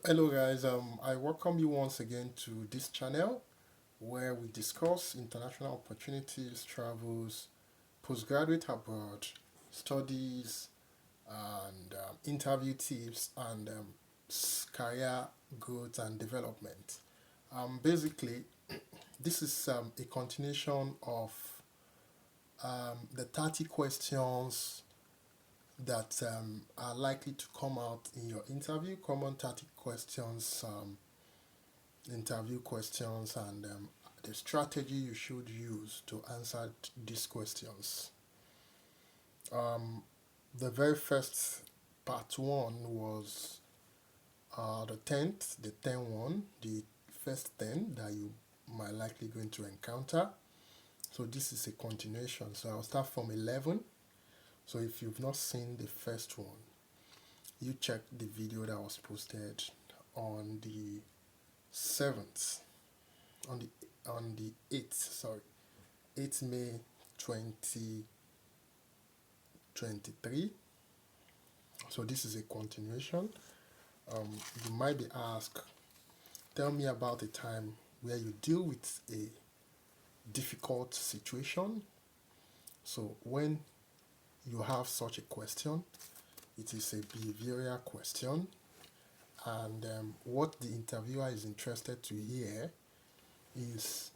Hello guys, I welcome you once again to this channel where we discuss international opportunities, travels, postgraduate abroad, studies, and interview tips and career growth and development. Basically, this is a continuation of the 30 questions that are likely to come out in your interview, common 30 questions, interview questions, and the strategy you should use to answer these questions. The very first part one was the 10 one, the first 10 that you might likely going to encounter. So this is a continuation. So I'll start from 11. So if you've not seen the first one, you check the video that was posted on the 7th, on the 8th, sorry, 8th May 2023. So this is a continuation. You might be asked, tell me about a time where you deal with a difficult situation. So when you have such a question, it is a behavioral question, and what the interviewer is interested to hear is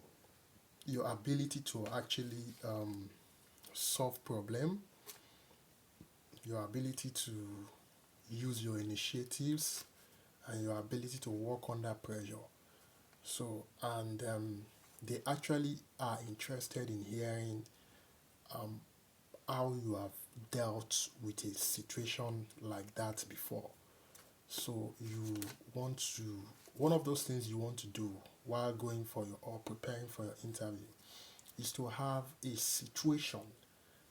your ability to actually solve problem, your ability to use your initiatives, and your ability to work under pressure. So, and they actually are interested in hearing how you have dealt with a situation like that before. So you want to, one of those things you want to do while going for your or preparing for your interview is to have a situation,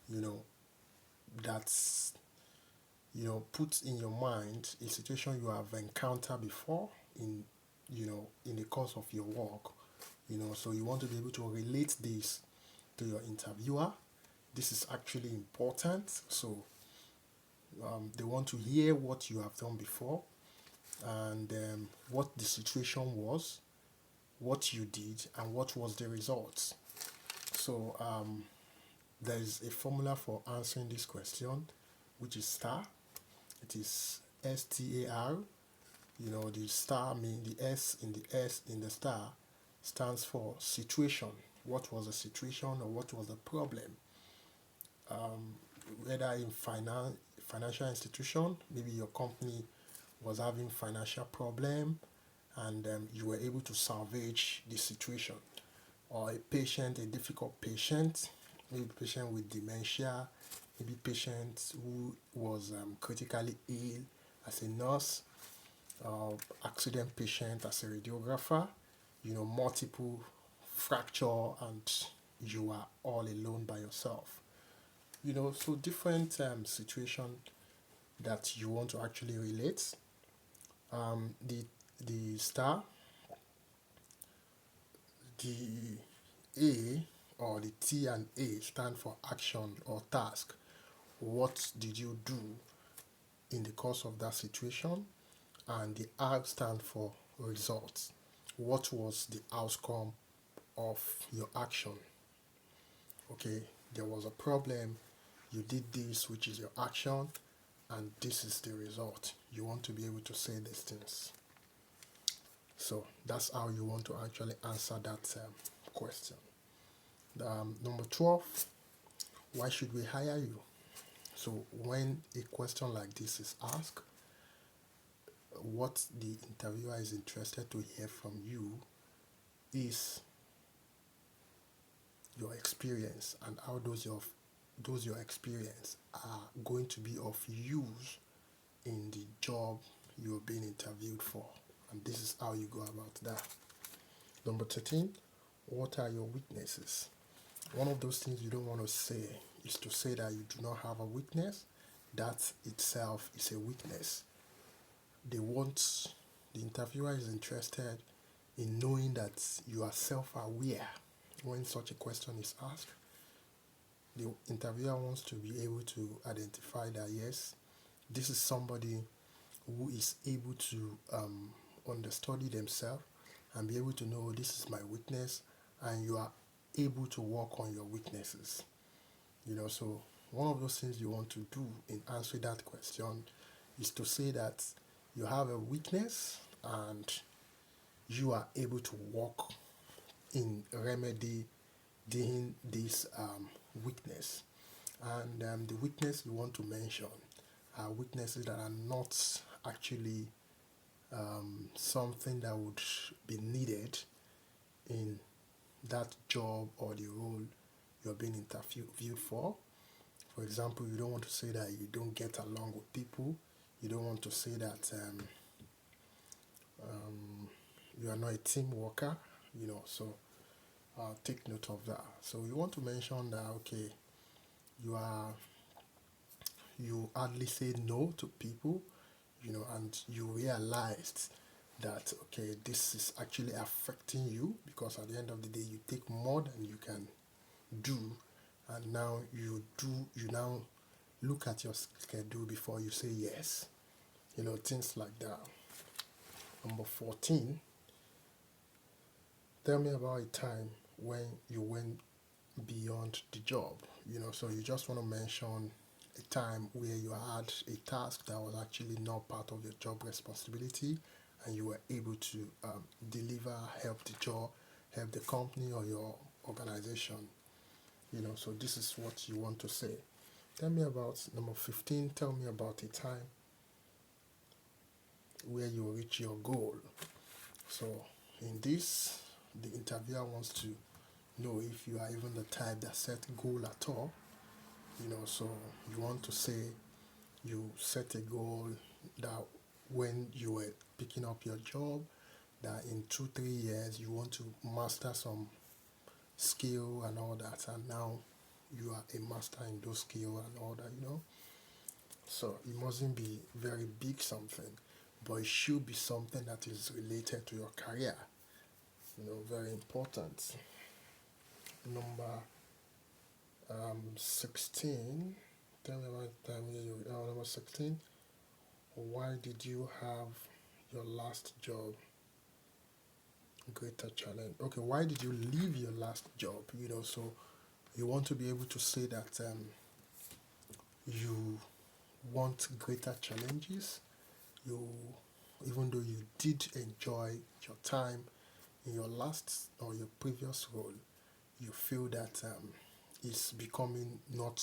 you know, that's, put in your mind a situation you have encountered before in the course of your work. So you want to be able to relate this to your interviewer. This is actually important. So they want to hear what you have done before, and what the situation was, what you did, and what was the result. So there is a formula for answering this question, which is STAR. It is STAR. The star mean the S in the star stands for situation. What was the situation or what was the problem? Whether in financial institution, maybe your company was having financial problem, and you were able to salvage the situation. Or a difficult patient, maybe patient with dementia, maybe patient who was critically ill as a nurse, accident patient as a radiographer, multiple fracture, and you are all alone by yourself. So different situation that you want to actually relate. The star, the A or the T and A stand for action or task. What did you do in the course of that situation? And the R stand for results. What was the outcome of your action? Okay, there was a problem, you did this, which is your action, and this is the result. You want to be able to say these things. So that's how you want to actually answer that question. Number 12, why should we hire you? So when a question like this is asked, what the interviewer is interested to hear from you is your experience, and how those your experience are going to be of use in the job you're being interviewed for. And this is how you go about that. Number 13, what are your weaknesses? One of those things you don't want to say is to say that you do not have a weakness. That itself is a weakness. The interviewer is interested in knowing that you are self-aware when such a question is asked. The interviewer wants to be able to identify that yes, this is somebody who is able to understudy themselves and be able to know this is my weakness, and you are able to work on your weaknesses. So one of those things you want to do in answering that question is to say that you have a weakness and you are able to work in remedying this weakness. And the weakness you want to mention are weaknesses that are not actually something that would be needed in that job or the role you're being interviewed for. For example, you don't want to say that you don't get along with people. You don't want to say that you are not a team worker. So take note of that. So you want to mention that, okay, you are you hardly say no to people, and you realized that, okay, this is actually affecting you, because at the end of the day you take more than you can do, and now you now look at your schedule before you say yes, things like that. Number 14, tell me about a time when you went beyond the job. So you just want to mention a time where you had a task that was actually not part of your job responsibility, and you were able to deliver, help the company or your organization. So this is what you want to say. Tell me about number 15. Tell me about a time where you reach your goal. So in this, the interviewer wants to know if you are even the type that set goal at all. So you want to say you set a goal that when you were picking up your job, that in 2-3 years you want to master some skill and all that, and now you are a master in those skills and all that. So it mustn't be very big something, but it should be something that is related to your career. Very important. Number 16. Tell me about the time number 16. Why did you have your last job greater challenge? Okay, why did you leave your last job? So you want to be able to say that you want greater challenges. Even though you did enjoy your time in your last or your previous role, you feel that it's becoming not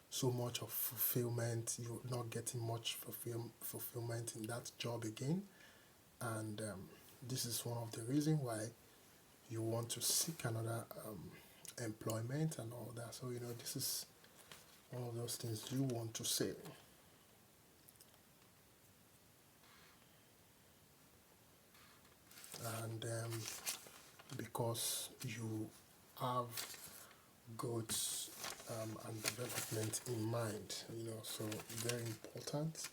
so much of fulfillment. You're not getting much fulfillment in that job again, and this is one of the reasons why you want to seek another employment and all that. So this is one of those things you want to say. And because you have growth and development in mind, so very important.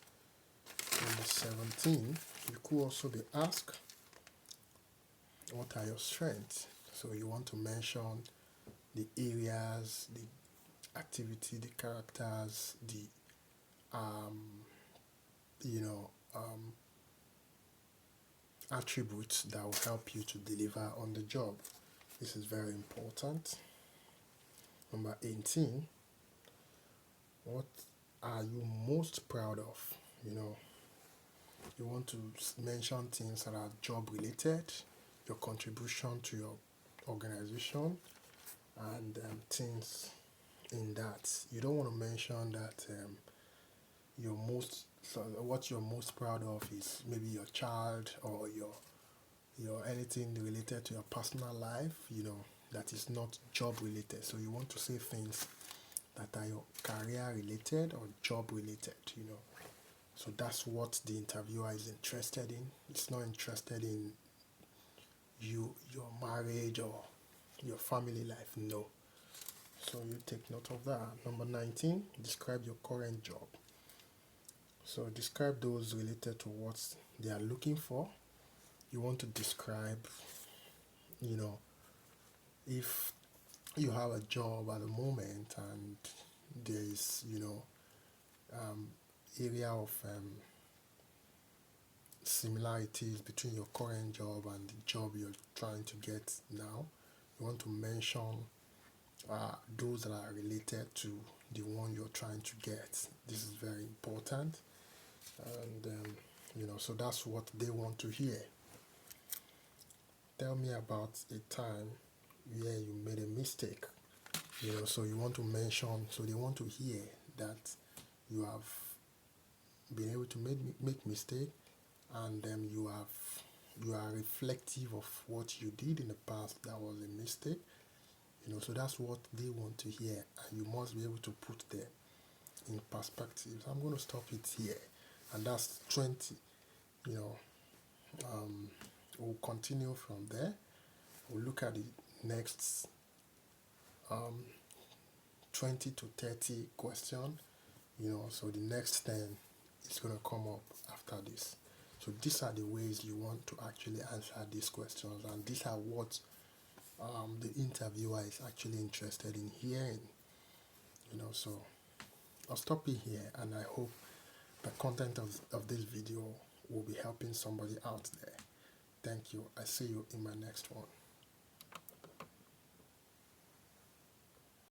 Number 17, you could also be asked, what are your strengths? So you want to mention the areas, the activity, the characters, the attributes that will help you to deliver on the job. This is very important. Number 18, what are you most proud of? You want to mention things that are job related, your contribution to your organization, and things in that. You don't want to mention that what you're most proud of is maybe your child or your anything related to your personal life, that is not job related. So you want to say things that are your career related or job related. So that's what the interviewer is interested in. It's not interested in your marriage or your family life. No. So you take note of that. Number 19, describe your current job. So describe those related to what they are looking for. You want to describe, if you have a job at the moment and there is, area of similarities between your current job and the job you're trying to get now. You want to mention those that are related to the one you're trying to get. This is very important, and so that's what they want to hear. Tell me about a time where you made a mistake. So you want to mention, so they want to hear that you have been able to make mistake, and you are reflective of what you did in the past that was a mistake. So that's what they want to hear, and you must be able to put them in perspective. So I'm going to stop it here, and that's 20. We'll continue from there. We'll look at the next 20 to 30 question. So the next 10 is going to come up after this. So these are the ways you want to actually answer these questions, and these are what the interviewer is actually interested in hearing. So I'll stop it here, and I hope the content of this video will be helping somebody out there. Thank you. I see you in my next one.